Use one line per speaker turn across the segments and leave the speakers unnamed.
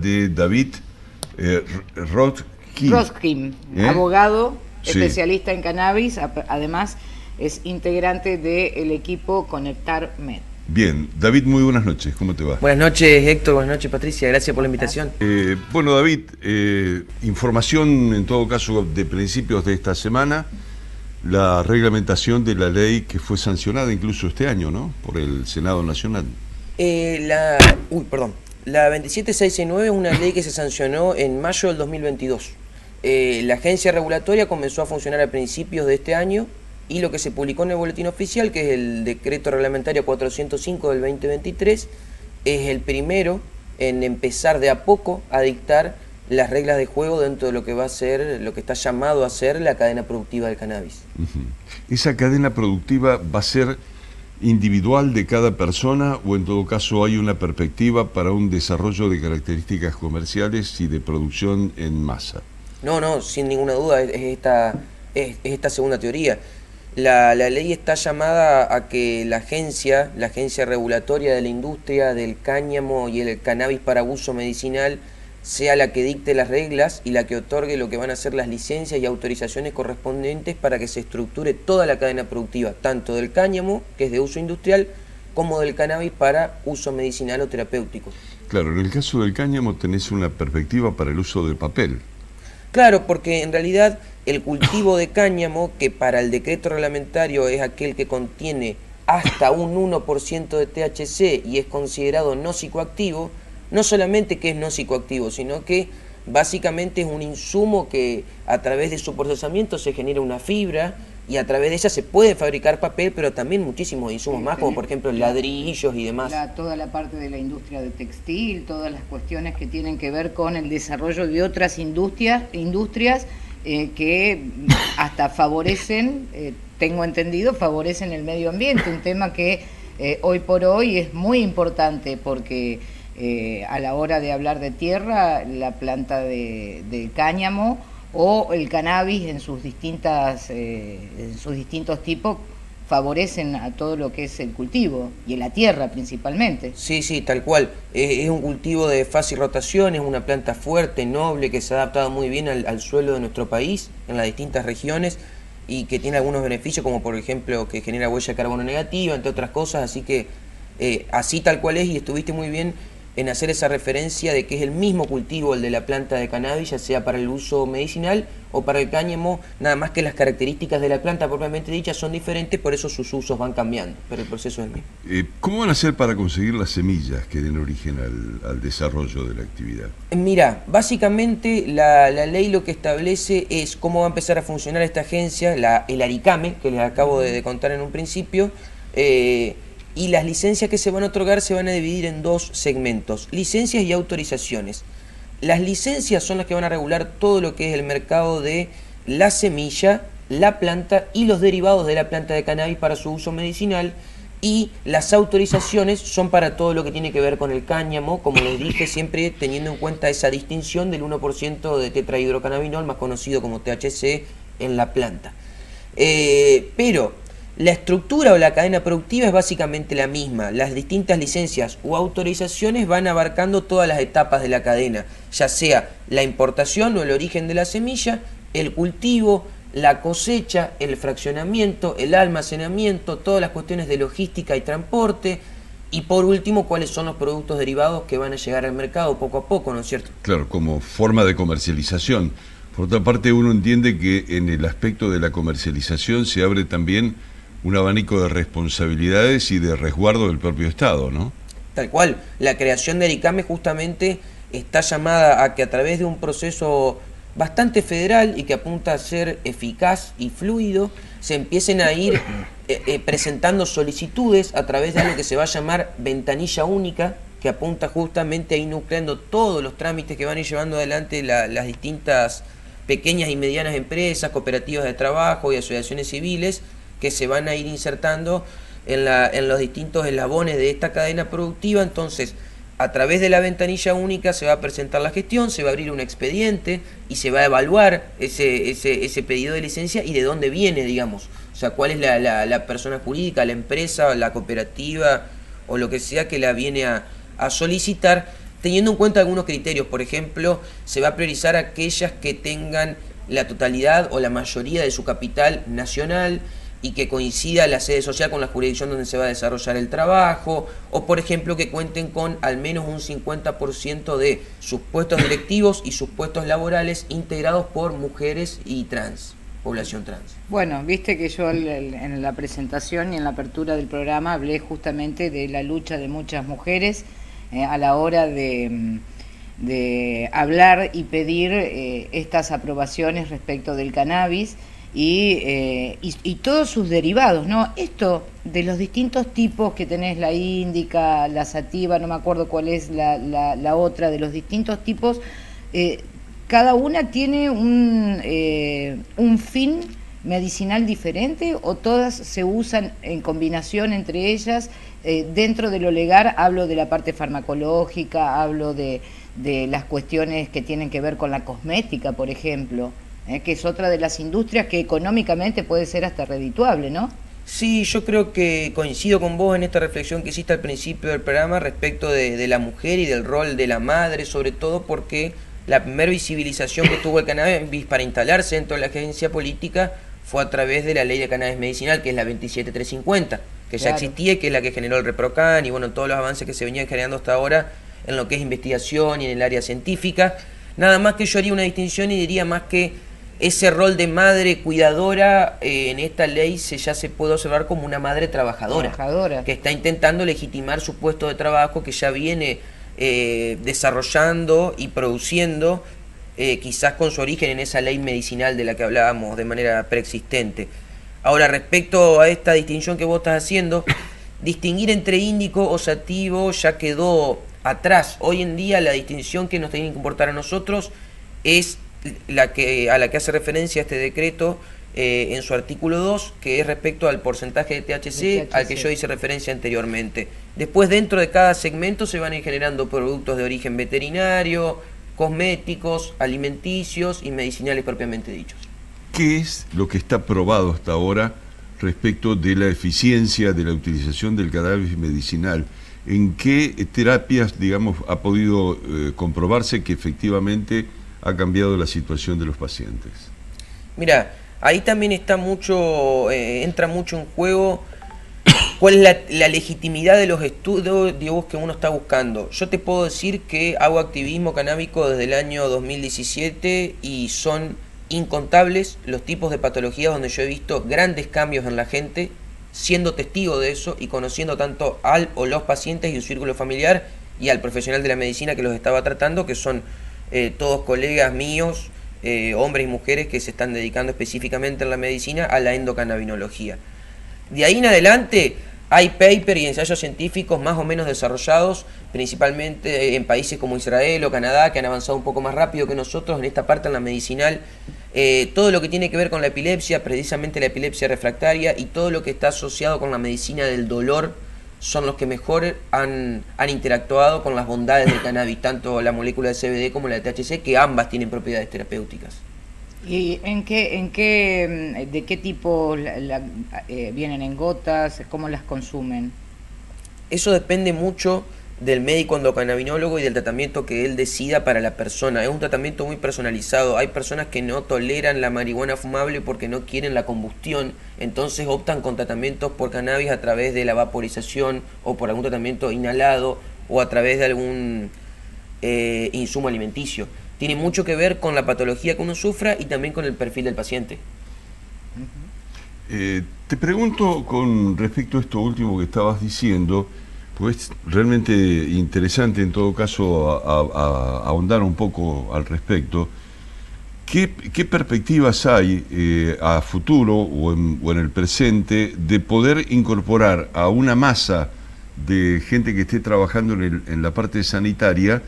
De David Rothkin.
Rothkin, abogado,
Sí.
especialista en cannabis, además es integrante del equipo Conectar Med.
Bien, David, muy buenas noches, ¿cómo te va?
Buenas noches, Héctor, buenas noches, Patricia, gracias por la invitación.
Bueno, David, información en todo caso de principios de esta semana, la reglamentación de la ley que fue sancionada incluso este año, ¿no? Por el Senado Nacional.
La 27669 es una ley que se sancionó en mayo del 2022. La agencia regulatoria comenzó a funcionar a principios de este año y lo que se publicó en el boletín oficial, que es el decreto reglamentario 405 del 2023, es el primero en empezar de a poco a dictar las reglas de juego dentro de lo que va a ser, lo que está llamado a ser la cadena productiva del cannabis.
¿Esa cadena productiva va a ser individual de cada persona o en todo caso hay una perspectiva para un desarrollo de características comerciales y de producción en masa?
No, sin ninguna duda, es esta segunda teoría. La ley está llamada a que la agencia regulatoria de la industria del cáñamo y el cannabis para uso medicinal sea la que dicte las reglas y la que otorgue lo que van a ser las licencias y autorizaciones correspondientes para que se estructure toda la cadena productiva, tanto del cáñamo, que es de uso industrial, como del cannabis para uso medicinal o terapéutico.
Claro, en el caso del cáñamo tenés una perspectiva para el uso del papel.
Claro, porque en realidad el cultivo de cáñamo, que para el decreto reglamentario es aquel que contiene hasta un 1% de THC y es considerado no psicoactivo, no solamente que es no psicoactivo, sino que básicamente es un insumo que a través de su procesamiento se genera una fibra y a través de ella se puede fabricar papel, pero también muchísimos insumos más, como por ejemplo ladrillos y demás.
Toda la parte de la industria de textil, todas las cuestiones que tienen que ver con el desarrollo de otras industrias que hasta favorecen, tengo entendido, favorecen el medio ambiente, un tema que hoy por hoy es muy importante porque a la hora de hablar de tierra, la planta de cáñamo o el cannabis en sus distintos tipos favorecen a todo lo que es el cultivo y la tierra principalmente.
Sí, tal cual. Es un cultivo de fácil rotación, es una planta fuerte, noble, que se ha adaptado muy bien al suelo de nuestro país, en las distintas regiones, y que tiene algunos beneficios, como por ejemplo que genera huella de carbono negativa, entre otras cosas, así que así tal cual es, y estuviste muy bien en hacer esa referencia de que es el mismo cultivo el de la planta de cannabis, ya sea para el uso medicinal o para el cáñamo, nada más que las características de la planta propiamente dicha son diferentes, por eso sus usos van cambiando, pero el proceso es el mismo.
¿Cómo van a hacer para conseguir las semillas que den origen al desarrollo de la actividad?
Mira, básicamente la ley lo que establece es cómo va a empezar a funcionar esta agencia, el ARICAME, que les acabo de contar en un principio, y las licencias que se van a otorgar se van a dividir en dos segmentos, licencias y autorizaciones. Las licencias son las que van a regular todo lo que es el mercado de la semilla, la planta y los derivados de la planta de cannabis para su uso medicinal, y las autorizaciones son para todo lo que tiene que ver con el cáñamo, como les dije, siempre teniendo en cuenta esa distinción del 1% de tetrahidrocannabinol, más conocido como THC, en la planta. Pero la estructura o la cadena productiva es básicamente la misma. Las distintas licencias o autorizaciones van abarcando todas las etapas de la cadena, ya sea la importación o el origen de la semilla, el cultivo, la cosecha, el fraccionamiento, el almacenamiento, todas las cuestiones de logística y transporte, y por último, cuáles son los productos derivados que van a llegar al mercado poco a poco, ¿no es cierto?
Claro, como forma de comercialización. Por otra parte, uno entiende que en el aspecto de la comercialización se abre también un abanico de responsabilidades y de resguardo del propio Estado, ¿no?
Tal cual. La creación de ARICAME justamente está llamada a que a través de un proceso bastante federal y que apunta a ser eficaz y fluido, se empiecen a ir presentando solicitudes a través de algo que se va a llamar ventanilla única, que apunta justamente a ir nucleando todos los trámites que van a ir llevando adelante las distintas pequeñas y medianas empresas, cooperativas de trabajo y asociaciones civiles, que se van a ir insertando en los distintos eslabones de esta cadena productiva. Entonces, a través de la ventanilla única se va a presentar la gestión, se va a abrir un expediente y se va a evaluar ese pedido de licencia y de dónde viene, digamos. O sea, cuál es la persona jurídica, la empresa, la cooperativa o lo que sea que la viene a solicitar. teniendo en cuenta algunos criterios. Por ejemplo, se va a priorizar aquellas que tengan la totalidad o la mayoría de su capital nacional y que coincida la sede social con la jurisdicción donde se va a desarrollar el trabajo, o por ejemplo que cuenten con al menos un 50% de sus puestos directivos y sus puestos laborales integrados por mujeres y trans, población trans.
Bueno, viste que yo en la presentación y en la apertura del programa hablé justamente de la lucha de muchas mujeres a la hora de hablar y pedir estas aprobaciones respecto del cannabis y todos sus derivados, ¿no? Esto de los distintos tipos que tenés, la índica, la sativa, no me acuerdo cuál es la otra, de los distintos tipos, cada una tiene un fin medicinal diferente o todas se usan en combinación entre ellas. Dentro de lo legal hablo de la parte farmacológica, hablo de las cuestiones que tienen que ver con la cosmética, por ejemplo, que es otra de las industrias que económicamente puede ser hasta redituable, ¿no?
Sí, yo creo que coincido con vos en esta reflexión que hiciste al principio del programa respecto de la mujer y del rol de la madre, sobre todo porque la primera visibilización que tuvo el cannabis para instalarse dentro de la agencia política fue a través de la ley de cannabis medicinal, que es la 27350, que ya existía y que es la que generó el ReproCan y bueno, todos los avances que se venían generando hasta ahora en lo que es investigación y en el área científica. Nada más que yo haría una distinción y diría más que ese rol de madre cuidadora en esta ley ya se puede observar como una madre trabajadora, que está intentando legitimar su puesto de trabajo que ya viene desarrollando y produciendo, quizás con su origen en esa ley medicinal de la que hablábamos de manera preexistente. Ahora, respecto a esta distinción que vos estás haciendo, distinguir entre índico o sativo ya quedó atrás. Hoy en día la distinción que nos tiene que importar a nosotros es a la que hace referencia este decreto en su artículo 2, que es respecto al porcentaje de THC, al que yo hice referencia anteriormente. Después, dentro de cada segmento se van a ir generando productos de origen veterinario, cosméticos, alimenticios y medicinales propiamente dichos.
¿Qué es lo que está probado hasta ahora respecto de la eficiencia de la utilización del cannabis medicinal? ¿En qué terapias, digamos, ha podido comprobarse que efectivamente ha cambiado la situación de los pacientes?
Mira, ahí también está mucho, entra mucho en juego cuál es la legitimidad de los estudios, digamos, que uno está buscando. Yo te puedo decir que hago activismo canábico desde el año 2017 y son incontables los tipos de patologías donde yo he visto grandes cambios en la gente, siendo testigo de eso y conociendo tanto al o los pacientes y su círculo familiar y al profesional de la medicina que los estaba tratando, que son todos colegas míos, hombres y mujeres que se están dedicando específicamente en la medicina a la endocannabinología. De ahí en adelante hay paper y ensayos científicos más o menos desarrollados, principalmente en países como Israel o Canadá, que han avanzado un poco más rápido que nosotros en esta parte en la medicinal. Todo lo que tiene que ver con la epilepsia, precisamente la epilepsia refractaria, y todo lo que está asociado con la medicina del dolor, son los que mejor han interactuado con las bondades del cannabis, tanto la molécula de CBD como la de THC, que ambas tienen propiedades terapéuticas.
¿Y de qué tipo vienen en gotas? ¿Cómo las consumen?
Eso depende mucho del médico endocannabinólogo y del tratamiento que él decida para la persona. Es un tratamiento muy personalizado. Hay personas que no toleran la marihuana fumable porque no quieren la combustión, entonces optan con tratamientos por cannabis a través de la vaporización o por algún tratamiento inhalado o a través de algún insumo alimenticio. Tiene mucho que ver con la patología que uno sufra y también con el perfil del paciente.
Te pregunto con respecto a esto último que estabas diciendo, pues realmente interesante en todo caso a ahondar un poco al respecto. ¿Qué perspectivas hay a futuro o en el presente de poder incorporar a una masa de gente que esté trabajando en la parte sanitaria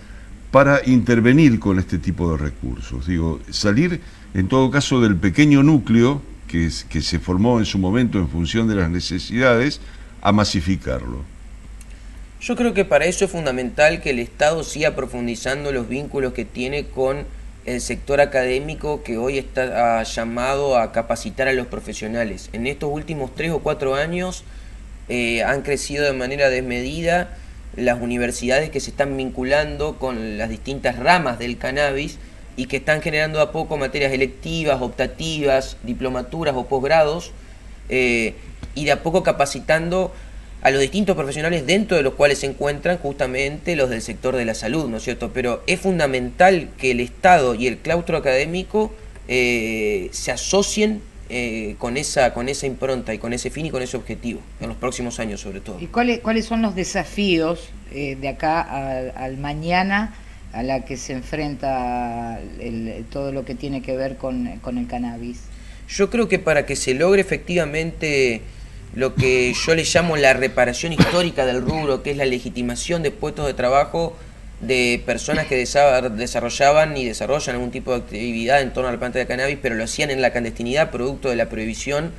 para intervenir con este tipo de recursos? Digo, salir en todo caso del pequeño núcleo que se formó en su momento en función de las necesidades a masificarlo.
Yo creo que para eso es fundamental que el Estado siga profundizando los vínculos que tiene con el sector académico, que hoy está llamado a capacitar a los profesionales. En estos últimos 3 o 4 años han crecido de manera desmedida las universidades que se están vinculando con las distintas ramas del cannabis y que están generando a poco materias electivas, optativas, diplomaturas o posgrados, y de a poco capacitando a los distintos profesionales, dentro de los cuales se encuentran justamente los del sector de la salud, ¿no es cierto? Pero es fundamental que el Estado y el claustro académico se asocien con esa impronta y con ese fin y con ese objetivo, en los próximos años sobre todo.
¿Y cuáles son los desafíos de acá al mañana a la que se enfrenta todo lo que tiene que ver con el cannabis?
Yo creo que para que se logre efectivamente lo que yo le llamo la reparación histórica del rubro, que es la legitimación de puestos de trabajo de personas que desarrollaban y desarrollan algún tipo de actividad en torno a la planta de cannabis, pero lo hacían en la clandestinidad, producto de la prohibición,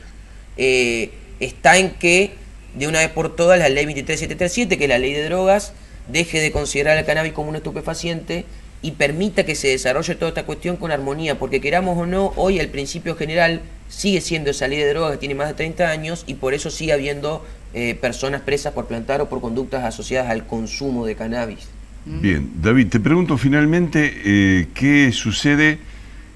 está en que, de una vez por todas, la ley 23737, que es la ley de drogas, deje de considerar el cannabis como un estupefaciente y permita que se desarrolle toda esta cuestión con armonía, porque queramos o no, hoy el principio general sigue siendo esa ley de drogas que tiene más de 30 años y por eso sigue habiendo personas presas por plantar o por conductas asociadas al consumo de cannabis.
Bien, David, te pregunto finalmente qué sucede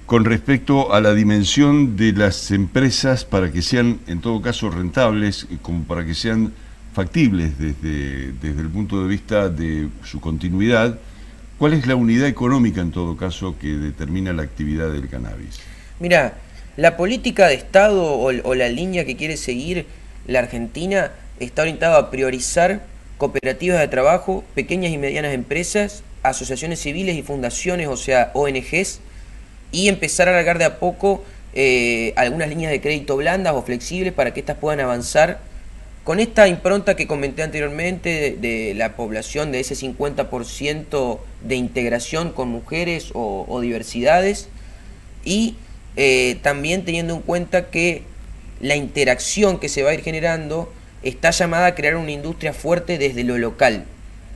con respecto a la dimensión de las empresas para que sean, en todo caso, rentables, como para que sean factibles desde el punto de vista de su continuidad. ¿Cuál es la unidad económica, en todo caso, que determina la actividad del cannabis?
Mira, la política de Estado o la línea que quiere seguir la Argentina está orientada a priorizar cooperativas de trabajo, pequeñas y medianas empresas, asociaciones civiles y fundaciones, o sea, ONGs, y empezar a alargar de a poco algunas líneas de crédito blandas o flexibles para que éstas puedan avanzar con esta impronta que comenté anteriormente de la población, de ese 50% de integración con mujeres o diversidades, y también teniendo en cuenta que la interacción que se va a ir generando está llamada a crear una industria fuerte desde lo local,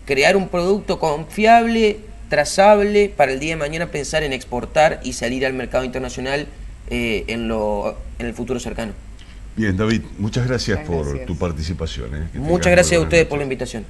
crear un producto confiable, trazable, para el día de mañana pensar en exportar y salir al mercado internacional en el futuro cercano.
Bien, David, muchas gracias por tu participación.
Muchas gracias a ustedes por la invitación.